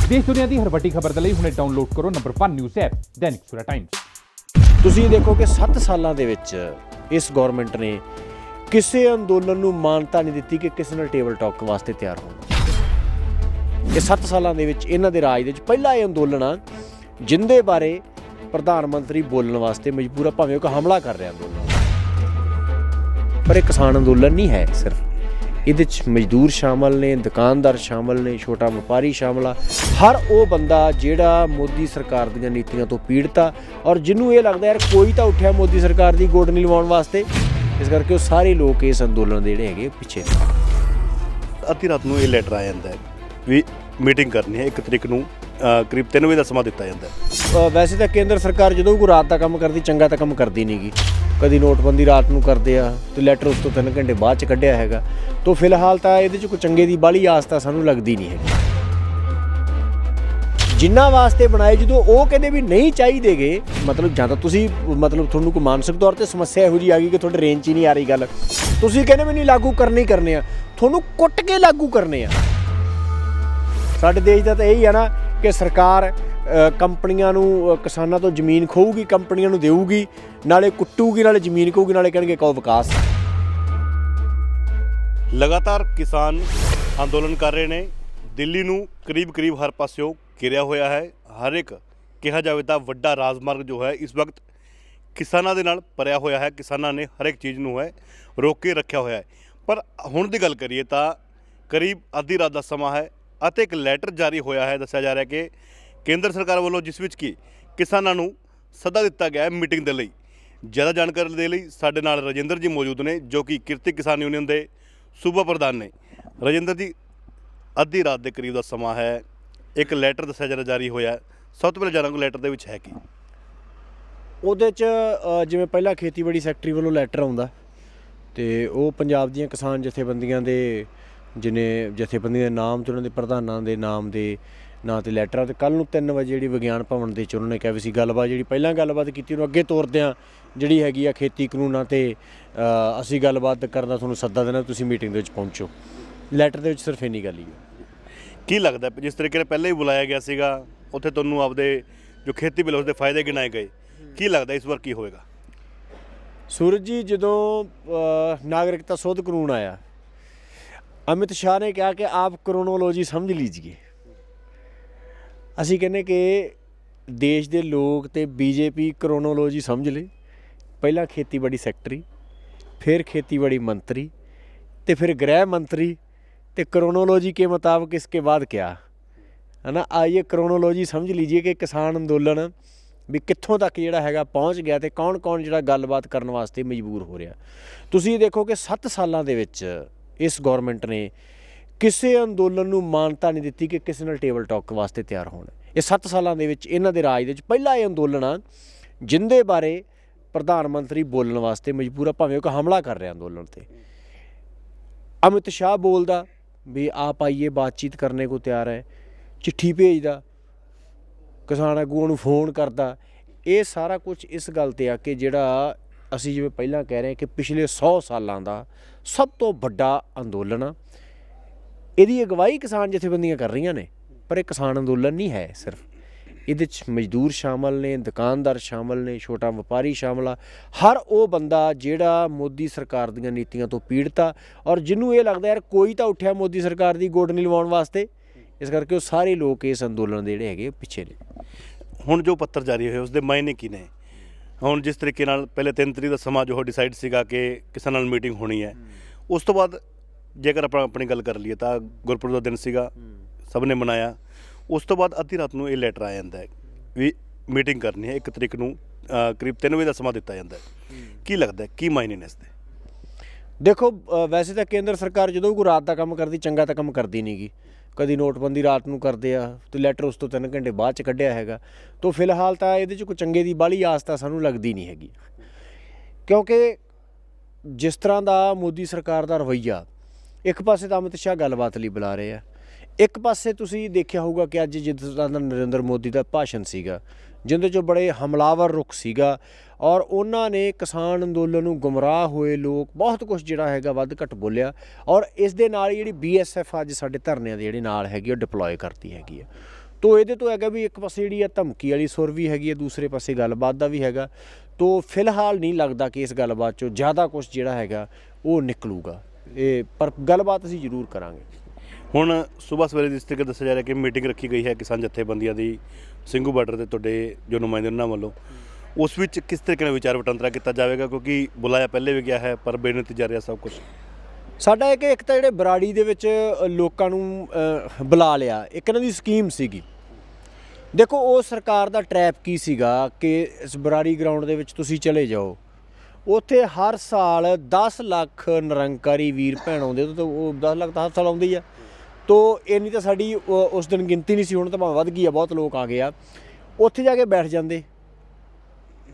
देश दुनिया की हर वड्डी खबर ਦੇ ਲਈ ਹੁਣੇ ਡਾਊਨਲੋਡ ਕਰੋ number 1 news app Dainik Savera Times. ਤੁਸੀਂ ਦੇਖੋ ਕਿ 7 ਸਾਲਾਂ ਦੇ ਵਿੱਚ ਇਸ ਗਵਰਨਮੈਂਟ ਨੇ ਕਿਸੇ ਅੰਦੋਲਨ ਨੂੰ ਮਾਨਤਾ ਨਹੀਂ ਦਿੱਤੀ ਕਿ ਕਿਸੇ ਨਾਲ ਟੇਬਲ ਟਾਕ ਵਾਸਤੇ ਤਿਆਰ ਹੋਣ। ਇਹ 7 ਸਾਲਾਂ ਦੇ ਵਿੱਚ ਇਹਨਾਂ ਦੇ ਰਾਜ ਦੇ ਵਿੱਚ ਪਹਿਲਾ ਇਹ ਅੰਦੋਲਨ ਆ ਜਿੰਦੇ ਬਾਰੇ ਪ੍ਰਧਾਨ ਮੰਤਰੀ ਬੋਲਣ ਵਾਸਤੇ ਮਜਬੂਰ ਆ, ਭਾਵੇਂ ਉਹ ਹਮਲਾ ਕਰ ਰਿਹਾ ਅੰਦੋਲਨ। ਪਰ ਇਹ ਕਿਸਾਨ ਅੰਦੋਲਨ ਨਹੀਂ ਹੈ ਸਿਰਫ, ਇਹਦੇ 'ਚ ਮਜ਼ਦੂਰ ਸ਼ਾਮਲ ਨੇ, ਦੁਕਾਨਦਾਰ ਸ਼ਾਮਲ ਨੇ, ਛੋਟਾ ਵਪਾਰੀ ਸ਼ਾਮਲ ਆ, ਹਰ ਉਹ ਬੰਦਾ ਜਿਹੜਾ ਮੋਦੀ ਸਰਕਾਰ ਦੀਆਂ ਨੀਤੀਆਂ ਤੋਂ ਪੀੜਤ ਆ ਔਰ ਜਿਹਨੂੰ ਇਹ ਲੱਗਦਾ ਯਾਰ ਕੋਈ ਤਾਂ ਉੱਠਿਆ ਮੋਦੀ ਸਰਕਾਰ ਦੀ ਗੋਡ ਨਹੀਂ ਲਵਾਉਣ ਵਾਸਤੇ। ਇਸ ਕਰਕੇ ਉਹ ਸਾਰੇ ਲੋਕ ਇਸ ਅੰਦੋਲਨ ਦੇ ਜਿਹੜੇ ਹੈਗੇ ਪਿੱਛੇ ਨੇ। ਅੱਧੀ ਰਾਤ ਨੂੰ ਇਹ ਲੈਟਰ ਆ ਜਾਂਦਾ ਹੈ ਵੀ ਮੀਟਿੰਗ ਕਰਨੀ ਹੈ 1 ਤਰੀਕ ਨੂੰ, ਕਰੀਬ 3 ਵਜੇ ਦਾ ਸਮਾਂ ਦਿੱਤਾ ਜਾਂਦਾ ਹੈ। ਵੈਸੇ ਤਾਂ ਕੇਂਦਰ ਸਰਕਾਰ ਜਦੋਂ ਕੋਈ ਰਾਤ ਦਾ ਕੰਮ ਕਰਦੀ, ਚੰਗਾ ਤਾਂ ਕੰਮ ਕਰਦੀ ਨਹੀਂ ਗੀ। ਕਦੀ ਨੋਟਬੰਦੀ ਰਾਤ ਨੂੰ ਕਰਦੇ ਆ ਤੇ ਲੈਟਰ ਉਸ ਤੋਂ 3 ਘੰਟੇ ਬਾਅਦ 'ਚ ਕੱਢਿਆ ਹੈਗਾ। ਤਾਂ ਫਿਲਹਾਲ ਤਾਂ ਇਹਦੇ 'ਚ ਕੋਈ ਚੰਗੇ ਦੀ ਬਾਹਲੀ ਆਸ ਤਾਂ ਸਾਨੂੰ ਲੱਗਦੀ ਨਹੀਂ ਹੈਗੀ। ਜਿਨ੍ਹਾਂ ਵਾਸਤੇ ਬਣਾਏ ਜਦੋਂ ਉਹ ਕਹਿੰਦੇ ਵੀ ਨਹੀਂ ਚਾਹੀਦੇਗੇ, ਮਤਲਬ ਜਾਂ ਤਾਂ ਤੁਸੀਂ ਤੁਹਾਨੂੰ ਕੋਈ ਮਾਨਸਿਕ ਤੌਰ ਤੇ ਸਮੱਸਿਆ ਇਹੋ ਜਿਹੀ ਆ ਗਈ ਕਿ ਤੁਹਾਡੇ ਰੇਂਜ 'ਚ ਹੀ ਨਹੀਂ ਆ ਰਹੀ ਗੱਲ, ਤੁਸੀਂ ਕਹਿੰਦੇ ਵੀ ਨਹੀਂ ਲਾਗੂ ਕਰਨੇ ਹੀ ਕਰਨੇ ਆ, ਤੁਹਾਨੂੰ ਕੁੱਟ ਕੇ ਲਾਗੂ ਕਰਨੇ ਆ। ਸਾਡੇ ਦੇਸ਼ ਦਾ ਤਾਂ ਇਹੀ ਆ ਨਾ ਕਿ ਸਰਕਾਰ ਕੰਪਨੀਆਂ ਨੂੰ ਕਿਸਾਨਾਂ ਤੋਂ ਜ਼ਮੀਨ ਖੋਊਗੀ, ਕੰਪਨੀਆਂ ਨੂੰ ਦੇਊਗੀ, ਨਾਲੇ ਕੁੱਟੂਗੀ, ਨਾਲੇ ਜ਼ਮੀਨ ਖੋਊਗੀ, ਨਾਲੇ ਕਹਿਣਗੇ ਕਹੋ ਵਿਕਾਸ। ਲਗਾਤਾਰ ਕਿਸਾਨ ਅੰਦੋਲਨ ਕਰ ਰਹੇ ਨੇ। ਦਿੱਲੀ ਨੂੰ ਕਰੀਬ ਹਰ ਪਾਸਿਓਂ ਘਿਰਿਆ ਹੋਇਆ ਹੈ। ਹਰ ਇੱਕ ਕਿਹਾ ਜਾਵੇ ਤਾਂ ਵੱਡਾ ਰਾਜਮਾਰਗ ਜੋ ਹੈ ਇਸ ਵਕਤ ਕਿਸਾਨਾਂ ਦੇ ਨਾਲ ਭਰਿਆ ਹੋਇਆ ਹੈ। ਕਿਸਾਨਾਂ ਨੇ ਹਰ ਇੱਕ ਚੀਜ਼ ਨੂੰ ਹੈ ਰੋਕ ਕੇ ਰੱਖਿਆ ਹੋਇਆ ਹੈ। ਪਰ ਹੁਣ ਦੀ ਗੱਲ ਕਰੀਏ ਤਾਂ ਕਰੀਬ ਅੱਧੀ ਰਾਤ ਦਾ ਸਮਾਂ ਹੈ ਅਤੇ ਇੱਕ ਲੈਟਰ ਜਾਰੀ ਹੋਇਆ ਹੈ। ਦੱਸਿਆ ਜਾ ਰਿਹਾ ਕਿ ਕੇਂਦਰ ਸਰਕਾਰ ਵੱਲੋਂ ਜਿਸ ਵਿੱਚ ਕਿ ਕਿਸਾਨਾਂ ਨੂੰ ਸੱਦਾ ਦਿੱਤਾ ਗਿਆ ਹੈ ਮੀਟਿੰਗ ਦੇ ਲਈ। ਜ਼ਿਆਦਾ ਜਾਣਕਾਰੀ ਦੇ ਲਈ ਸਾਡੇ ਨਾਲ ਰਜਿੰਦਰ ਜੀ ਮੌਜੂਦ ਨੇ ਜੋ ਕਿ ਕਿਰਤੀ ਕਿਸਾਨ ਯੂਨੀਅਨ ਦੇ ਸੂਬਾ ਪ੍ਰਧਾਨ ਨੇ। ਰਜਿੰਦਰ ਜੀ, ਅੱਧੀ ਰਾਤ ਦੇ ਕਰੀਬ ਦਾ ਸਮਾਂ ਹੈ, ਇੱਕ ਲੈਟਰ ਦੱਸਿਆ ਜਾ ਰਿਹਾ ਜਾਰੀ ਹੋਇਆ। ਸਭ ਤੋਂ ਪਹਿਲਾਂ ਜਾਣਾਂਗੇ ਲੈਟਰ ਦੇ ਵਿੱਚ ਹੈ ਕੀ? ਉਹਦੇ 'ਚ ਜਿਵੇਂ ਪਹਿਲਾਂ ਖੇਤੀਬਾੜੀ ਸੈਕਟਰੀ ਵੱਲੋਂ ਲੈਟਰ ਆਉਂਦਾ ਅਤੇ ਉਹ ਪੰਜਾਬ ਦੀਆਂ ਕਿਸਾਨ ਜਥੇਬੰਦੀਆਂ ਦੇ ਜਥੇਬੰਦੀਆਂ ਦੇ ਨਾਮ 'ਤੇ ਉਹਨਾਂ ਦੇ ਪ੍ਰਧਾਨਾਂ ਦੇ ਨਾਮ ਦੇ ਨਾਂ 'ਤੇ ਲੈਟਰ ਆ। ਅਤੇ ਕੱਲ੍ਹ ਨੂੰ 3 ਵਜੇ ਜਿਹੜੀ ਵਿਗਿਆਨ ਭਵਨ ਦੇ 'ਚ ਉਹਨਾਂ ਨੇ ਕਿਹਾ ਵੀ ਸੀ ਗੱਲਬਾਤ ਜਿਹੜੀ ਪਹਿਲਾਂ ਗੱਲਬਾਤ ਕੀਤੀ ਉਹਨੂੰ ਅੱਗੇ ਤੋਰਦੇ ਹਾਂ, ਜਿਹੜੀ ਹੈਗੀ ਆ ਖੇਤੀ ਕਾਨੂੰਨਾਂ 'ਤੇ ਅਸੀਂ ਗੱਲਬਾਤ ਕਰਨ ਦਾ ਤੁਹਾਨੂੰ ਸੱਦਾ ਦੇਣਾ, ਤੁਸੀਂ ਮੀਟਿੰਗ ਦੇ ਵਿੱਚ ਪਹੁੰਚੋ। ਲੈਟਰ ਦੇ ਵਿੱਚ ਸਿਰਫ ਇੰਨੀ ਗੱਲ ਹੀ ਹੈ। ਕੀ ਲੱਗਦਾ ਜਿਸ ਤਰੀਕੇ ਨਾਲ ਪਹਿਲਾਂ ਹੀ ਬੁਲਾਇਆ ਗਿਆ ਸੀਗਾ ਉੱਥੇ ਤੁਹਾਨੂੰ ਆਪਦੇ ਜੋ ਖੇਤੀ ਬਿੱਲ ਉਸਦੇ ਫਾਇਦੇ ਗਿਣਾਏ ਗਏ, ਕੀ ਲੱਗਦਾ ਇਸ ਵਾਰ ਕੀ ਹੋਵੇਗਾ? ਸੂਰਜ ਜੀ, ਜਦੋਂ ਨਾਗਰਿਕਤਾ ਸੋਧ ਕਾਨੂੰਨ ਆਇਆ, ਅਮਿਤ ਸ਼ਾਹ ਨੇ ਕਿਹਾ ਕਿ ਆਪ ਕਰੋਨੋਲੋਜੀ ਸਮਝ ਲੀजिए। ਅਸੀਂ ਕਹਿੰਦੇ ਕਿ ਦੇਸ਼ ਦੇ ਲੋਕ ਅਤੇ ਬੀਜੇਪੀ ਕਰੋਨੋਲੋਜੀ ਸਮਝ ਲਈ। ਪਹਿਲਾਂ ਖੇਤੀਬਾੜੀ ਸੈਕਟਰੀ, ਫਿਰ ਖੇਤੀਬਾੜੀ ਮੰਤਰੀ ਅਤੇ ਫਿਰ ਗ੍ਰਹਿ ਮੰਤਰੀ, ਅਤੇ ਕਰੋਨੋਲੋਜੀ ਕੇ ਮੁਤਾਬਕ ਇਸਕੇ ਬਾਅਦ ਕਿਆ ਹੈ ਨਾ। ਆਈਏ ਕਰੋਨੋਲੋਜੀ ਸਮਝ ਲੀजिए ਕਿ ਕਿਸਾਨ ਅੰਦੋਲਨ ਵੀ ਕਿੱਥੋਂ ਤੱਕ ਜਿਹੜਾ ਹੈਗਾ ਪਹੁੰਚ ਗਿਆ ਅਤੇ ਕੌਣ ਜਿਹੜਾ ਗੱਲਬਾਤ ਕਰਨ ਵਾਸਤੇ ਮਜਬੂਰ ਹੋ ਰਿਹਾ। ਤੁਸੀਂ ਦੇਖੋ ਕਿ 7 ਸਾਲਾਂ ਦੇ ਵਿੱਚ ਇਸ ਗੌਰਮੈਂਟ ਨੇ ਕਿਸੇ ਅੰਦੋਲਨ ਨੂੰ ਮਾਨਤਾ ਨਹੀਂ ਦਿੱਤੀ ਕਿ ਕਿਸੇ ਨਾਲ ਟੇਬਲ ਟਾਕ ਵਾਸਤੇ ਤਿਆਰ ਹੋਣ। ਇਹ 7 ਸਾਲਾਂ ਦੇ ਵਿੱਚ ਇਹਨਾਂ ਦੇ ਰਾਜ ਦੇ ਵਿੱਚ ਪਹਿਲਾ ਇਹ ਅੰਦੋਲਨ ਆ ਜਿੰਦੇ ਬਾਰੇ ਪ੍ਰਧਾਨ ਮੰਤਰੀ ਬੋਲਣ ਵਾਸਤੇ ਮਜਬੂਰ ਆ, ਭਾਵੇਂ ਉਹ ਹਮਲਾ ਕਰ ਰਿਹਾ ਅੰਦੋਲਨ 'ਤੇ। ਅਮਿਤ ਸ਼ਾਹ ਬੋਲਦਾ ਵੀ ਆਪ ਆਈਏ ਬਾਤਚੀਤ ਕਰਨੇ ਕੋ ਤਿਆਰ ਹੈ, ਚਿੱਠੀ ਭੇਜਦਾ, ਕਿਸਾਨ ਆਗੂਆਂ ਨੂੰ ਫੋਨ ਕਰਦਾ। ਇਹ ਸਾਰਾ ਕੁਝ ਇਸ ਗੱਲ 'ਤੇ ਆ ਕਿ ਜਿਹੜਾ ਅਸੀਂ ਜਿਵੇਂ ਪਹਿਲਾਂ ਕਹਿ ਰਹੇ ਕਿ ਪਿਛਲੇ 100 ਸਾਲਾਂ ਦਾ ਸਭ ਤੋਂ ਵੱਡਾ ਅੰਦੋਲਨ ਆ। ਇਹਦੀ ਅਗਵਾਈ ਕਿਸਾਨ ਜਥੇਬੰਦੀਆਂ ਕਰ ਰਹੀਆਂ ਨੇ, ਪਰ ਇਹ ਕਿਸਾਨ ਅੰਦੋਲਨ ਨਹੀਂ ਹੈ ਸਿਰਫ, ਇਹਦੇ 'ਚ ਮਜ਼ਦੂਰ ਸ਼ਾਮਲ ਨੇ, ਦੁਕਾਨਦਾਰ ਸ਼ਾਮਲ ਨੇ, ਛੋਟਾ ਵਪਾਰੀ ਸ਼ਾਮਲ ਆ, ਹਰ ਉਹ ਬੰਦਾ ਜਿਹੜਾ ਮੋਦੀ ਸਰਕਾਰ ਦੀਆਂ ਨੀਤੀਆਂ ਤੋਂ ਪੀੜਤ ਆ ਔਰ ਜਿਹਨੂੰ ਇਹ ਲੱਗਦਾ ਯਾਰ ਕੋਈ ਤਾਂ ਉੱਠਿਆ ਮੋਦੀ ਸਰਕਾਰ ਦੀ ਗੋਡ ਨਹੀਂ ਲਵਾਉਣ ਵਾਸਤੇ। ਇਸ ਕਰਕੇ ਉਹ ਸਾਰੇ ਲੋਕ ਇਸ ਅੰਦੋਲਨ ਦੇ ਜਿਹੜੇ ਹੈਗੇ ਪਿੱਛੇ ਨੇ। ਹੁਣ ਜੋ ਪੱਤਰ ਜਾਰੀ ਹੋਏ ਉਸਦੇ ਮਾਇਨੇ ਕੀ ਨੇ? ਹੁਣ ਜਿਸ ਤਰੀਕੇ ਨਾਲ ਪਹਿਲੇ 3 ਤਰੀਕ ਦਾ ਸਮਾਂ ਜੋ ਡਿਸਾਈਡ ਸੀਗਾ ਕਿ ਕਿਸਾਨਾਂ ਨਾਲ ਮੀਟਿੰਗ ਹੋਣੀ ਹੈ, ਉਸ ਤੋਂ ਬਾਅਦ ਜੇਕਰ ਆਪਾਂ ਆਪਣੀ ਗੱਲ ਕਰ ਲਈਏ ਤਾਂ ਗੁਰਪੁਰਬ ਦਾ ਦਿਨ ਸੀਗਾ, ਸਭ ਨੇ ਮਨਾਇਆ। ਉਸ ਤੋਂ ਬਾਅਦ ਅੱਧੀ ਰਾਤ ਨੂੰ ਇਹ ਲੈਟਰ ਆ ਜਾਂਦਾ ਹੈ ਵੀ ਮੀਟਿੰਗ ਕਰਨੀ ਹੈ 1 ਤਰੀਕ ਨੂੰ, ਕਰੀਬ 3 ਵਜੇ ਦਾ ਸਮਾਂ ਦਿੱਤਾ ਜਾਂਦਾ ਹੈ। ਕੀ ਲੱਗਦਾ ਕੀ ਮਾਇਨੇ ਨੇ ਇਸਦੇ? ਦੇਖੋ, ਵੈਸੇ ਤਾਂ ਕੇਂਦਰ ਸਰਕਾਰ ਜਦੋਂ ਕੋਈ ਰਾਤ ਦਾ ਕੰਮ ਕਰਦੀ, ਚੰਗਾ ਤਾਂ ਕੰਮ ਕਰਦੀ ਨਹੀਂ ਗੀ। ਕਦੀ ਨੋਟਬੰਦੀ ਰਾਤ ਨੂੰ ਕਰਦੇ ਆ ਤੇ ਲੈਟਰ ਉਸ ਤੋਂ 3 ਘੰਟੇ ਬਾਅਦ 'ਚ ਕੱਢਿਆ ਹੈਗਾ। ਤਾਂ ਫਿਲਹਾਲ ਤਾਂ ਇਹਦੇ 'ਚ ਕੋਈ ਚੰਗੇ ਦੀ ਬਾਹਲੀ ਆਸ ਤਾਂ ਸਾਨੂੰ ਲੱਗਦੀ ਨਹੀਂ ਹੈਗੀ, ਕਿਉਂਕਿ ਜਿਸ ਤਰ੍ਹਾਂ ਦਾ ਮੋਦੀ ਸਰਕਾਰ ਦਾ ਰਵੱਈਆ, ਇੱਕ ਪਾਸੇ ਤਾਂ ਅਮਿਤ ਸ਼ਾਹ ਗੱਲਬਾਤ ਲਈ ਬੁਲਾ ਰਹੇ ਆ, ਇੱਕ ਪਾਸੇ ਤੁਸੀਂ ਦੇਖਿਆ ਹੋਊਗਾ ਕਿ ਅੱਜ ਜਿਸ ਤਰ੍ਹਾਂ ਦਾ ਨਰਿੰਦਰ ਮੋਦੀ ਦਾ ਭਾਸ਼ਣ ਸੀਗਾ ਜਿਹਦੇ 'ਚੋਂ ਬੜੇ ਹਮਲਾਵਰ ਰੁਖ ਸੀਗਾ ਔਰ ਉਹਨਾਂ ਨੇ ਕਿਸਾਨ ਅੰਦੋਲਨ ਨੂੰ ਗੁੰਮਰਾਹ ਹੋਏ ਲੋਕ ਬਹੁਤ ਕੁਛ ਜਿਹੜਾ ਹੈਗਾ ਵੱਧ ਘੱਟ ਬੋਲਿਆ ਔਰ ਇਸ ਦੇ ਨਾਲ ਜਿਹੜੀ BSF ਅੱਜ ਸਾਡੇ ਧਰਨਿਆਂ ਦੇ ਜਿਹੜੇ ਨਾਲ ਹੈਗੀ ਉਹ ਡਿਪਲੋਏ ਕਰਤੀ ਹੈਗੀ ਆ। ਤੋ ਇਹਦੇ ਤੋਂ ਹੈਗਾ ਵੀ ਇੱਕ ਪਾਸੇ ਜਿਹੜੀ ਆ ਧਮਕੀ ਵਾਲੀ ਸੁਰ ਵੀ ਹੈਗੀ ਹੈ, ਦੂਸਰੇ ਪਾਸੇ ਗੱਲਬਾਤ ਦਾ ਵੀ ਹੈਗਾ। ਤੋ ਫਿਲਹਾਲ ਨਹੀਂ ਲੱਗਦਾ ਕਿ ਇਸ ਗੱਲਬਾਤ 'ਚੋਂ ਜ਼ਿਆਦਾ ਕੁਝ ਜਿਹੜਾ ਹੈਗਾ ਉਹ ਨਿਕਲੂਗਾ, ਇਹ ਪਰ ਗੱਲਬਾਤ ਅਸੀਂ ਜ਼ਰੂਰ ਕਰਾਂਗੇ। ਹੁਣ ਸਵੇਰ ਸਵੇਰੇ ਜਿਸ ਤਰੀਕੇ ਦੱਸਿਆ ਜਾ ਰਿਹਾ ਕਿ ਮੀਟਿੰਗ ਰੱਖੀ ਗਈ ਹੈ ਕਿਸਾਨ ਜਥੇਬੰਦੀਆਂ ਦੀ ਸਿੰਘੂ ਬਾਰਡਰ ਤੇ ਤੁਹਾਡੇ ਜੋ ਨੁਮਾਇੰਦੇ ਉਹਨਾਂ ਵੱਲੋਂ, ਉਸ ਵਿੱਚ ਕਿਸ ਤਰੀਕੇ ਨਾਲ ਵਿਚਾਰ ਵਟਾਂਦਰਾ ਕੀਤਾ ਜਾਵੇਗਾ? ਕਿਉਂਕਿ ਬੁਲਾਇਆ ਪਹਿਲੇ ਵੀ ਗਿਆ ਹੈ ਪਰ ਬੇਨਤੀ ਜਾ ਰਿਹਾ ਸਭ ਕੁਝ। ਸਾਡਾ ਹੈ ਕਿ ਇੱਕ ਤਾਂ ਜਿਹੜੇ ਬਰਾੜੀ ਦੇ ਵਿੱਚ ਲੋਕਾਂ ਨੂੰ ਬੁਲਾ ਲਿਆ, ਇੱਕ ਇਹਨਾਂ ਦੀ ਸਕੀਮ ਸੀਗੀ। ਦੇਖੋ ਉਹ ਸਰਕਾਰ ਦਾ ਟਰੈਪ ਕੀ ਸੀਗਾ ਕਿ ਇਸ ਬਰਾੜੀ ਗਰਾਊਂਡ ਦੇ ਵਿੱਚ ਤੁਸੀਂ ਚਲੇ ਜਾਓ, ਉੱਥੇ ਹਰ ਸਾਲ 10 ਲੱਖ ਨਿਰੰਕਾਰੀ ਵੀਰ ਭੈਣ ਆਉਂਦੇ, ਤਾਂ ਉਹ 10 ਲੱਖ ਤਾਂ ਹਰ ਸਾਲ ਆਉਂਦੇ ਹੀ ਆ। ਤੋ ਇੰਨੀ ਤਾਂ ਸਾਡੀ ਉਸ ਦਿਨ ਗਿਣਤੀ ਨਹੀਂ ਸੀ, ਹੁਣ ਤਾਂ ਭਾਵੇਂ ਵੱਧ ਗਈ ਆ, ਬਹੁਤ ਲੋਕ ਆ ਗਏ ਆ। ਉੱਥੇ ਜਾ ਕੇ ਬੈਠ ਜਾਂਦੇ।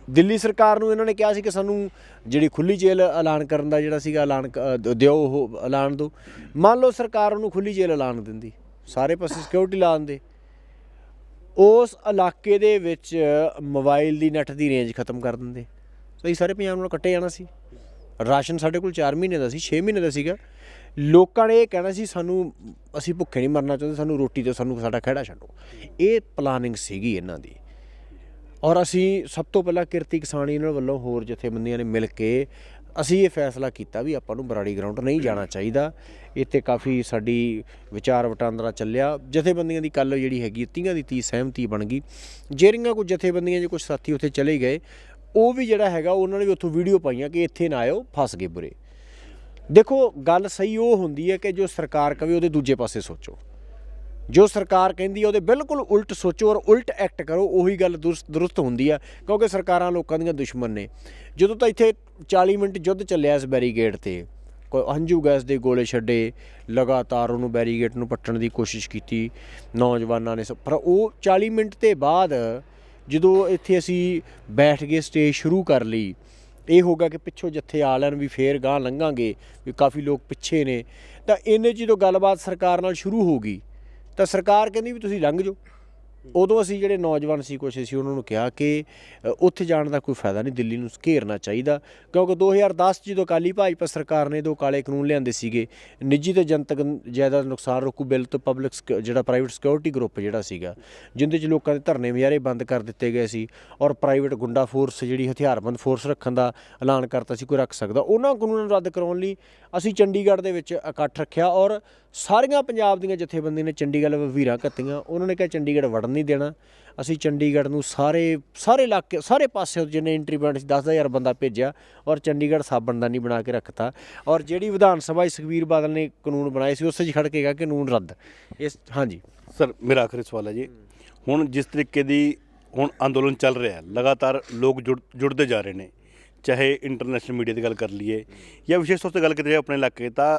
ਦਿੱਲੀ ਸਰਕਾਰ ਨੂੰ ਇਹਨਾਂ ਨੇ ਕਿਹਾ ਸੀ ਕਿ ਸਾਨੂੰ ਜਿਹੜੀ ਖੁੱਲ੍ਹੀ ਜੇਲ੍ਹ ਐਲਾਨ ਕਰਨ ਦਾ ਜਿਹੜਾ ਸੀਗਾ ਐਲਾਨ ਦਿਓ, ਉਹ ਐਲਾਨ ਦਿਓ। ਮੰਨ ਲਓ ਸਰਕਾਰ ਉਹਨੂੰ ਖੁੱਲ੍ਹੀ ਜੇਲ੍ਹ ਐਲਾਨ ਦਿੰਦੀ, ਸਾਰੇ ਪਾਸੇ ਸਿਕਿਉਰਿਟੀ ਲਾ ਦਿੰਦੇ, ਉਸ ਇਲਾਕੇ ਦੇ ਵਿੱਚ ਮੋਬਾਈਲ ਦੀ ਨੈੱਟ ਦੀ ਰੇਂਜ ਖਤਮ ਕਰ ਦਿੰਦੇ, ਸਹੀ ਸਾਰੇ ਪੰਜਾਬ ਨਾਲ ਕੱਟੇ ਜਾਣਾ ਸੀ। ਰਾਸ਼ਨ ਸਾਡੇ ਕੋਲ 4 ਮਹੀਨੇ ਦਾ ਸੀ, 6 ਮਹੀਨੇ ਦਾ ਸੀਗਾ। ਲੋਕਾਂ ਨੇ ਇਹ ਕਹਿਣਾ ਸੀ ਸਾਨੂੰ, ਅਸੀਂ ਭੁੱਖੇ ਨਹੀਂ ਮਰਨਾ ਚਾਹੁੰਦੇ, ਸਾਨੂੰ ਰੋਟੀ ਦਿਓ, ਸਾਨੂੰ ਸਾਡਾ ਖਹਿੜਾ ਛੱਡੋ। ਇਹ ਪਲਾਨਿੰਗ ਸੀਗੀ ਇਹਨਾਂ ਦੀ। ਔਰ ਅਸੀਂ ਸਭ ਤੋਂ ਪਹਿਲਾਂ ਕਿਰਤੀ ਕਿਸਾਨ ਯੂਨੀਅਨ ਵੱਲੋਂ ਹੋਰ ਜਥੇਬੰਦੀਆਂ ਨੇ ਮਿਲ ਕੇ ਅਸੀਂ ਇਹ ਫੈਸਲਾ ਕੀਤਾ ਵੀ ਆਪਾਂ ਨੂੰ ਬਰਾੜੀ ਗਰਾਊਂਡ ਨਹੀਂ ਜਾਣਾ ਚਾਹੀਦਾ। ਇੱਥੇ ਕਾਫੀ ਸਾਡੀ ਵਿਚਾਰ ਵਟਾਂਦਰਾ ਚੱਲਿਆ। ਜਥੇਬੰਦੀਆਂ ਦੀ ਕੱਲ੍ਹ ਜਿਹੜੀ ਹੈਗੀ 30 ਦੀ 30 ਸਹਿਮਤੀ ਬਣ ਗਈ। ਜਿਹੜੀਆਂ ਕੁਝ ਜਥੇਬੰਦੀਆਂ 'ਚ ਕੁਝ ਸਾਥੀ ਉੱਥੇ ਚਲੇ ਗਏ, ਉਹ ਵੀ ਜਿਹੜਾ ਹੈਗਾ ਉਹਨਾਂ ਨੇ ਵੀ ਉੱਥੋਂ ਵੀਡੀਓ ਪਾਈਆਂ ਕਿ ਇੱਥੇ ਨਾ ਆਇਓ, ਫਸ ਗਏ ਬੁਰੇ। ਦੇਖੋ ਗੱਲ ਸਹੀ ਉਹ ਹੁੰਦੀ ਹੈ ਕਿ ਜੋ ਸਰਕਾਰ ਕਵੇ ਉਹਦੇ ਦੂਜੇ ਪਾਸੇ ਸੋਚੋ, ਜੋ ਸਰਕਾਰ ਕਹਿੰਦੀ ਹੈ ਉਹਦੇ ਬਿਲਕੁਲ ਉਲਟ ਸੋਚੋ ਔਰ ਉਲਟ ਐਕਟ ਕਰੋ, ਉਹੀ ਗੱਲ ਦਰੁਸਤ ਹੁੰਦੀ ਆ। ਕਿਉਂਕਿ ਸਰਕਾਰਾਂ ਲੋਕਾਂ ਦੀਆਂ ਦੁਸ਼ਮਣ ਨੇ। ਜਦੋਂ ਤਾਂ ਇੱਥੇ 40 ਮਿੰਟ ਯੁੱਧ ਚੱਲਿਆ ਇਸ ਬੈਰੀਗੇਡ 'ਤੇ, ਕੋਈ ਹੰਝੂ ਗੈਸ ਦੇ ਗੋਲੇ ਛੱਡੇ, ਲਗਾਤਾਰ ਉਹਨੂੰ ਬੈਰੀਗੇਡ ਨੂੰ ਪੱਟਣ ਦੀ ਕੋਸ਼ਿਸ਼ ਕੀਤੀ ਨੌਜਵਾਨਾਂ ਨੇ, ਪਰ ਉਹ 40 ਮਿੰਟ ਤੋਂ ਬਾਅਦ ਜਦੋਂ ਇੱਥੇ ਅਸੀਂ ਬੈਠ ਕੇ ਸਟੇਜ ਸ਼ੁਰੂ ਕਰ ਲਈ, ਇਹ ਹੋ ਗਿਆ ਕਿ ਪਿੱਛੋਂ ਜੱਥੇ ਆ ਲੈਣ ਵੀ ਫੇਰ ਗਾਂਹ ਲੰਘਾਂਗੇ, ਵੀ ਕਾਫੀ ਲੋਕ ਪਿੱਛੇ ਨੇ। ਤਾਂ ਇੰਨੇ ਜਦੋਂ ਗੱਲਬਾਤ ਸਰਕਾਰ ਨਾਲ ਸ਼ੁਰੂ ਹੋ ਗਈ ਤਾਂ ਸਰਕਾਰ ਕਹਿੰਦੀ ਵੀ ਤੁਸੀਂ ਲੰਘ ਜਾਓ। ਉਦੋਂ ਅਸੀਂ ਜਿਹੜੇ ਨੌਜਵਾਨ ਸੀ ਕੁਛ ਅਸੀਂ ਉਹਨਾਂ ਨੂੰ ਕਿਹਾ ਕਿ ਉੱਥੇ ਜਾਣ ਦਾ ਕੋਈ ਫਾਇਦਾ ਨਹੀਂ, ਦਿੱਲੀ ਨੂੰ ਘੇਰਨਾ ਚਾਹੀਦਾ। ਕਿਉਂਕਿ 2010 ਜਦੋਂ ਅਕਾਲੀ ਭਾਜਪਾ ਸਰਕਾਰ ਨੇ 2 ਕਾਲੇ ਕਾਨੂੰਨ ਲਿਆਂਦੇ ਸੀਗੇ, ਨਿੱਜੀ ਤੇ ਜਨਤਕ ਜਾਇਦਾਦ ਨੁਕਸਾਨ ਰੋਕੂ ਬਿੱਲ ਤੋਂ ਪਬਲਿਕ ਜਿਹੜਾ ਪ੍ਰਾਈਵੇਟ ਸਿਕਿਉਰਿਟੀ ਗਰੁੱਪ ਜਿਹੜਾ ਸੀਗਾ, ਜਿਹਦੇ 'ਚ ਲੋਕਾਂ ਦੇ ਧਰਨੇ ਮੁਜ਼ਾਹਰੇ ਬੰਦ ਕਰ ਦਿੱਤੇ ਗਏ ਸੀ ਔਰ ਪ੍ਰਾਈਵੇਟ ਗੁੰਡਾ ਫੋਰਸ ਜਿਹੜੀ ਹਥਿਆਰਬੰਦ ਫੋਰਸ ਰੱਖਣ ਦਾ ਐਲਾਨ ਕਰਤਾ ਸੀ ਕੋਈ ਰੱਖ ਸਕਦਾ। ਉਹਨਾਂ ਕਾਨੂੰਨਾਂ ਨੂੰ ਰੱਦ ਕਰਾਉਣ ਲਈ ਅਸੀਂ ਚੰਡੀਗੜ੍ਹ ਦੇ ਵਿੱਚ ਇਕੱਠ ਰੱਖਿਆ ਔਰ ਸਾਰੀਆਂ ਪੰਜਾਬ ਦੀਆਂ ਜਥੇਬੰਦੀਆਂ ਨੇ ਚੰਡੀਗੜ੍ਹ ਵਹੀਰਾਂ ਘੱਤੀਆਂ। ਉਹਨਾਂ ਨੇ ਕਿਹਾ ਚੰਡੀਗੜ੍ਹ ਵੜਨ ਨਹੀਂ ਦੇਣਾ। ਅਸੀਂ ਚੰਡੀਗੜ੍ਹ ਨੂੰ ਸਾਰੇ ਇਲਾਕੇ ਸਾਰੇ ਪਾਸੇ ਜਿੰਨੇ ਐਂਟਰੀ ਪੁਆਇੰਟ ਸੀ 10,000 ਬੰਦਾ ਭੇਜਿਆ ਔਰ ਚੰਡੀਗੜ੍ਹ ਸਾਬਣਦਾਨੀ ਬਣਾ ਕੇ ਰੱਖਤਾ। ਔਰ ਜਿਹੜੀ ਵਿਧਾਨ ਸਭਾ ਸੁਖਬੀਰ ਬਾਦਲ ਨੇ ਕਾਨੂੰਨ ਬਣਾਏ ਸੀ ਉਸ 'ਚ ਖੜ ਕੇ ਕਿਹਾ ਕਿ ਕਾਨੂੰਨ ਰੱਦ। ਇਸ ਹਾਂਜੀ ਸਰ ਮੇਰਾ ਆਖਰੀ ਸਵਾਲ ਹੈ ਜੀ, ਹੁਣ ਜਿਸ ਤਰੀਕੇ ਦੀ ਹੁਣ ਅੰਦੋਲਨ ਚੱਲ ਰਿਹਾ, ਲਗਾਤਾਰ ਲੋਕ ਜੁੜਦੇ ਜਾ ਰਹੇ ਨੇ, ਚਾਹੇ ਇੰਟਰਨੈਸ਼ਨਲ ਮੀਡੀਆ ਦੀ ਗੱਲ ਕਰ ਲਈਏ ਜਾਂ ਵਿਸ਼ੇਸ਼ ਤੌਰ 'ਤੇ ਗੱਲ ਕੀਤੀ ਜਾਏ ਆਪਣੇ ਇਲਾਕੇ, ਤਾਂ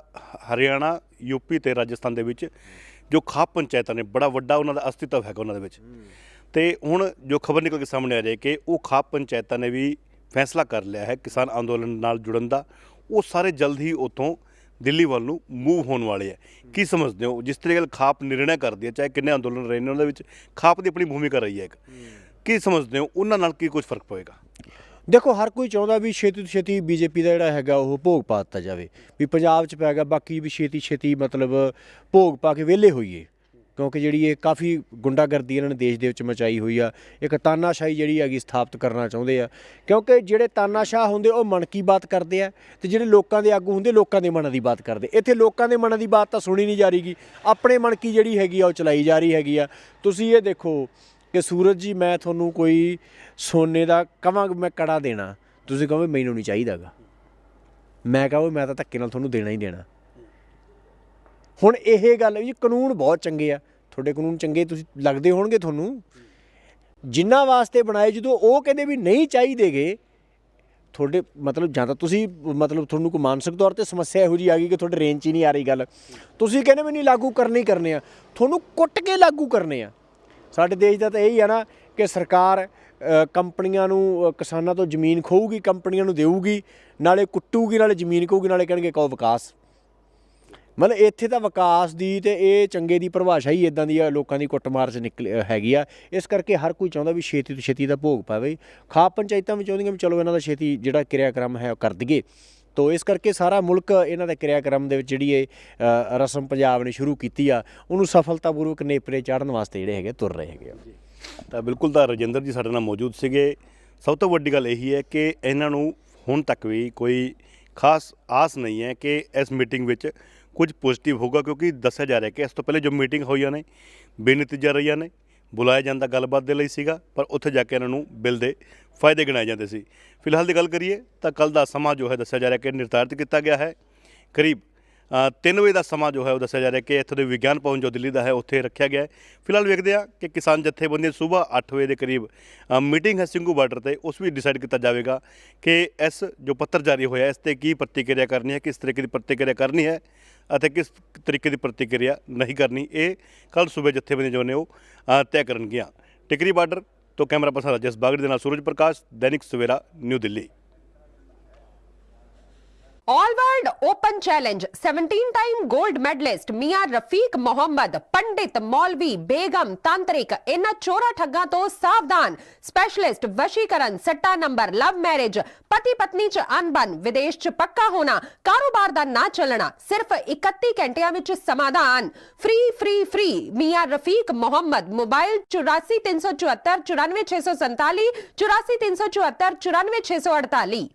ਹਰਿਆਣਾ, ਯੂਪੀ ਅਤੇ ਰਾਜਸਥਾਨ ਦੇ ਵਿੱਚ ਜੋ ਖਾਪ ਪੰਚਾਇਤਾਂ ਨੇ, ਬੜਾ ਵੱਡਾ ਉਹਨਾਂ ਦਾ ਅਸਤਿਤਵ ਹੈਗਾ ਉਹਨਾਂ ਦੇ ਵਿੱਚ। ਅਤੇ ਹੁਣ ਜੋ ਖਬਰ ਨਿਕਲ ਕੇ ਸਾਹਮਣੇ ਆ ਰਹੀ ਹੈ ਕਿ ਉਹ ਖਾਪ ਪੰਚਾਇਤਾਂ ਨੇ ਵੀ ਫੈਸਲਾ ਕਰ ਲਿਆ ਹੈ ਕਿਸਾਨ ਅੰਦੋਲਨ ਨਾਲ ਜੁੜਨ ਦਾ। ਉਹ ਸਾਰੇ ਜਲਦ ਹੀ ਉੱਥੋਂ ਦਿੱਲੀ ਵੱਲ ਨੂੰ ਮੂਵ ਹੋਣ ਵਾਲੇ ਹੈ। ਕੀ ਸਮਝਦੇ ਹੋ ਜਿਸ ਤਰੀਕੇ ਨਾਲ ਖਾਪ ਨਿਰਣਾ ਕਰਦੀ ਹੈ, ਚਾਹੇ ਕਿੰਨੇ ਅੰਦੋਲਨ ਰਹੇ ਨੇ ਉਹਨਾਂ ਦੇ ਵਿੱਚ ਖਾਪ ਦੀ ਆਪਣੀ ਭੂਮਿਕਾ ਰਹੀ ਹੈ ਇੱਕ, ਕੀ ਸਮਝਦੇ ਹੋ ਉਹਨਾਂ ਨਾਲ ਕੀ ਕੁਝ ਫਰਕ ਪਵੇਗਾ? ਦੇਖੋ ਹਰ ਕੋਈ ਚਾਹੁੰਦਾ ਵੀ ਛੇਤੀ ਤੋਂ ਛੇਤੀ ਬੀਜੇਪੀ ਦਾ ਜਿਹੜਾ ਹੈਗਾ ਉਹ ਭੋਗ ਪਾ ਦਿੱਤਾ ਜਾਵੇ, ਵੀ ਪੰਜਾਬ 'ਚ ਪੈ ਗਿਆ, ਬਾਕੀ ਵੀ ਛੇਤੀ ਮਤਲਬ ਭੋਗ ਪਾ ਕੇ ਵਿਹਲੇ ਹੋਈਏ। ਕਿਉਂਕਿ ਜਿਹੜੀ ਇਹ ਕਾਫੀ ਗੁੰਡਾਗਰਦੀ ਇਹਨਾਂ ਨੇ ਦੇਸ਼ ਦੇ ਵਿੱਚ ਮਚਾਈ ਹੋਈ ਆ, ਇੱਕ ਤਾਨਾਸ਼ਾਹੀ ਜਿਹੜੀ ਹੈਗੀ ਸਥਾਪਿਤ ਕਰਨਾ ਚਾਹੁੰਦੇ ਆ। ਕਿਉਂਕਿ ਜਿਹੜੇ ਤਾਨਾਸ਼ਾਹ ਹੁੰਦੇ ਉਹ ਮਨ ਕੀ ਬਾਤ ਕਰਦੇ ਆ, ਅਤੇ ਜਿਹੜੇ ਲੋਕਾਂ ਦੇ ਆਗੂ ਹੁੰਦੇ ਲੋਕਾਂ ਦੇ ਮਨਾਂ ਦੀ ਬਾਤ ਕਰਦੇ। ਇੱਥੇ ਲੋਕਾਂ ਦੇ ਮਨਾਂ ਦੀ ਬਾਤ ਤਾਂ ਸੁਣੀ ਨਹੀਂ ਜਾ ਰਹੀਗੀ, ਆਪਣੇ ਮਨ ਕੀ ਜਿਹੜੀ ਹੈਗੀ ਆ ਉਹ ਚਲਾਈ ਜਾ ਰਹੀ ਹੈਗੀ ਆ। ਤੁਸੀਂ ਇਹ ਦੇਖੋ ਕਿ ਸੂਰਜ ਜੀ ਮੈਂ ਤੁਹਾਨੂੰ ਕੋਈ ਸੋਨੇ ਦਾ ਕਵਾਂਗਾ ਮੈਂ ਕੜਾ ਦੇਣਾ, ਤੁਸੀਂ ਕਹੋ ਮੈਨੂੰ ਨਹੀਂ ਚਾਹੀਦਾ ਗਾ, ਮੈਂ ਕਹਾਂ ਮੈਂ ਤਾਂ ਧੱਕੇ ਨਾਲ ਤੁਹਾਨੂੰ ਦੇਣਾ ਹੀ ਦੇਣਾ। ਹੁਣ ਇਹ ਗੱਲ ਜੀ ਕਾਨੂੰਨ ਬਹੁਤ ਚੰਗੇ ਆ, ਤੁਹਾਡੇ ਕਾਨੂੰਨ ਚੰਗੇ ਤੁਸੀਂ ਲੱਗਦੇ ਹੋਣਗੇ ਤੁਹਾਨੂੰ, ਜਿਨ੍ਹਾਂ ਵਾਸਤੇ ਬਣਾਏ, ਜਦੋਂ ਉਹ ਕਹਿੰਦੇ ਵੀ ਨਹੀਂ ਚਾਹੀਦੇਗੇ ਤੁਹਾਡੇ, ਮਤਲਬ ਜਾਂ ਤਾਂ ਤੁਸੀਂ ਮਤਲਬ ਤੁਹਾਨੂੰ ਕੋਈ ਮਾਨਸਿਕ ਤੌਰ 'ਤੇ ਸਮੱਸਿਆ ਇਹੋ ਜਿਹੀ ਆ ਗਈ ਕਿ ਤੁਹਾਡੇ ਰੇਂਜ 'ਚ ਹੀ ਨਹੀਂ ਆ ਰਹੀ ਗੱਲ, ਤੁਸੀਂ ਕਹਿੰਦੇ ਵੀ ਨਹੀਂ ਲਾਗੂ ਕਰਨੇ ਹੀ ਕਰਨੇ ਆ, ਤੁਹਾਨੂੰ ਕੁੱਟ ਕੇ ਲਾਗੂ ਕਰਨੇ ਆ। ਸਾਡੇ ਦੇਸ਼ ਦਾ ਤਾਂ ਇਹੀ ਆ ਨਾ ਕਿ ਸਰਕਾਰ ਕੰਪਨੀਆਂ ਨੂੰ ਕਿਸਾਨਾਂ ਤੋਂ ਜ਼ਮੀਨ ਖੋਊਗੀ, ਕੰਪਨੀਆਂ ਨੂੰ ਦੇਊਗੀ, ਨਾਲੇ ਕੁੱਟੂਗੀ, ਨਾਲੇ ਜ਼ਮੀਨ ਖੋਊਗੀ, ਨਾਲੇ ਕਹਿਣਗੇ ਕਹੋ ਵਿਕਾਸ। ਮਤਲਬ ਇੱਥੇ ਤਾਂ ਵਿਕਾਸ ਦੀ ਅਤੇ ਇਹ ਚੰਗੇ ਦੀ ਪਰਿਭਾਸ਼ਾ ਹੀ ਇੱਦਾਂ ਦੀ ਆ, ਲੋਕਾਂ ਦੀ ਕੁੱਟਮਾਰ 'ਚ ਹੈਗੀ ਆ। ਇਸ ਕਰਕੇ ਹਰ ਕੋਈ ਚਾਹੁੰਦਾ ਵੀ ਛੇਤੀ ਤੋਂ ਛੇਤੀ ਦਾ ਭੋਗ ਪਾਵੇ। ਖਾਪ ਪੰਚਾਇਤਾਂ ਵੀ ਚਾਹੁੰਦੀਆਂ ਵੀ ਚਲੋ ਇਹਨਾਂ ਦਾ ਛੇਤੀ ਜਿਹੜਾ ਕਿਰਿਆਕ੍ਰਮ ਹੈ ਉਹ ਕਰ ਦਈਏ, ਤੋ ਇਸ ਕਰਕੇ ਸਾਰਾ ਮੁਲਕ ਇਹਨਾਂ ਦੇ ਕਿਰਿਆਕਰਮ ਦੇ ਵਿੱਚ ਜਿਹੜੀ ਇਹ ਰਸਮ ਪੰਜਾਬ ਨੇ ਸ਼ੁਰੂ ਕੀਤੀ ਆ ਉਹਨੂੰ ਸਫਲਤਾਪੂਰਵਕ ਨੇਪਰੇ ਚਾੜਨ ਵਾਸਤੇ ਜਿਹੜੇ ਹੈਗੇ ਤੁਰ ਰਹੇ ਹੈਗੇ ਆ। ਤਾਂ ਬਿਲਕੁਲ ਤਾਂ ਰਜਿੰਦਰ ਜੀ ਸਾਡੇ ਨਾਲ ਮੌਜੂਦ ਸੀਗੇ। ਸਭ ਤੋਂ ਵੱਡੀ ਗੱਲ ਇਹੀ ਹੈ ਕਿ ਇਹਨਾਂ ਨੂੰ ਹੁਣ ਤੱਕ ਵੀ ਕੋਈ ਖਾਸ ਆਸ ਨਹੀਂ ਹੈ ਕਿ ਇਸ ਮੀਟਿੰਗ ਵਿੱਚ ਕੁਝ ਪੋਜ਼ਿਟਿਵ ਹੋਊਗਾ, ਕਿਉਂਕਿ ਦੱਸਿਆ ਜਾ ਰਿਹਾ ਕਿ ਇਸ ਤੋਂ ਪਹਿਲੇ ਜੋ ਮੀਟਿੰਗ ਹੋਈਆਂ ਨੇ ਬੇਨਤੀਜਾ ਰਹੀਆਂ ਨੇ। ਬੁਲਾਇਆ ਜਾਂਦਾ ਗੱਲਬਾਤ ਦੇ ਲਈ ਸੀਗਾ, ਪਰ ਉੱਥੇ ਜਾ ਕੇ ਇਹਨਾਂ ਨੂੰ ਬਿੱਲ ਦੇ ਫਾਇਦੇ ਗਿਣਾਏ ਜਾਂਦੇ ਸੀ। ਫਿਲਹਾਲ ਦੀ ਗੱਲ ਕਰੀਏ ਤਾਂ ਕੱਲ੍ਹ ਦਾ ਸਮਾਂ ਜੋ ਹੈ ਦੱਸਿਆ ਜਾ ਰਿਹਾ ਕਿ ਨਿਰਧਾਰਿਤ ਕੀਤਾ ਗਿਆ ਹੈ। ਕਰੀਬ 3 ਵਜੇ ਦਾ ਸਮਾਂ ਜੋ ਹੈ ਉਹ ਦੱਸਿਆ ਜਾ ਰਿਹਾ ਕਿ ਇੱਥੋਂ ਦੇ ਵਿਗਿਆਨ ਭਵਨ ਜੋ ਦਿੱਲੀ ਦਾ ਹੈ ਉੱਥੇ ਰੱਖਿਆ ਗਿਆ ਹੈ। ਫਿਲਹਾਲ ਵੇਖਦੇ ਹਾਂ ਕਿ ਕਿਸਾਨ ਜਥੇਬੰਦੀ ਸਵੇਰ 8 ਵਜੇ ਦੇ ਕਰੀਬ ਮੀਟਿੰਗ ਹੈ ਸਿੰਘੂ ਬਾਰਡਰ ਤੇ, ਉਸ ਵੀ ਡਿਸਾਈਡ ਕੀਤਾ ਜਾਵੇਗਾ ਕਿ ਇਸ ਜੋ ਪੱਤਰ ਜਾਰੀ ਹੋਇਆ ਇਸ ਤੇ ਕੀ ਪ੍ਰਤੀਕਿਰਿਆ ਕਰਨੀ ਹੈ, ਕਿਸ ਤਰੀਕੇ ਦੀ ਪ੍ਰਤੀਕਿਰਿਆ ਕਰਨੀ ਹੈ ਅਤੇ ਕਿਸ ਤਰੀਕੇ ਦੀ ਪ੍ਰਤੀਕਿਰਿਆ ਨਹੀਂ ਕਰਨੀ। ਇਹ ਕੱਲ੍ਹ ਸਵੇਰ ਜਥੇਬੰਦੀ ਜੋ ਨੇ ਉਹ ਤੈਅ ਕਰਨਗੀਆਂ। ਟਿਕਰੀ ਬਾਰਡਰ ਤੋਂ ਕੈਮਰਾ ਪਰਸਨ ਰਾਜੇਸ਼ ਬਾਗੜੀ ਦੇ ਨਾਲ Suraj Prakash, Dainik Savera, new Delhi. All world open challenge 17-टाइम गोल्ड मेडलिस्ट मियां रफीक मोहम्मद, पंडित, मौलवी, बेगम, तांत्रिक, इन चोरा ठग्गां तो सावधान। स्पेशलिस्ट वशीकरण, सट्टा नंबर, लव मैरिज, पति पत्नी च अनबन, विदेश च पक्का होना, कारोबार दा ना चलना, सिर्फ 31 घंटियां विच समाधान। फ्री फ्री फ्री मियां रफीक मोहम्मद। मोबाइल 84 374 94 647, 84 374 94 648।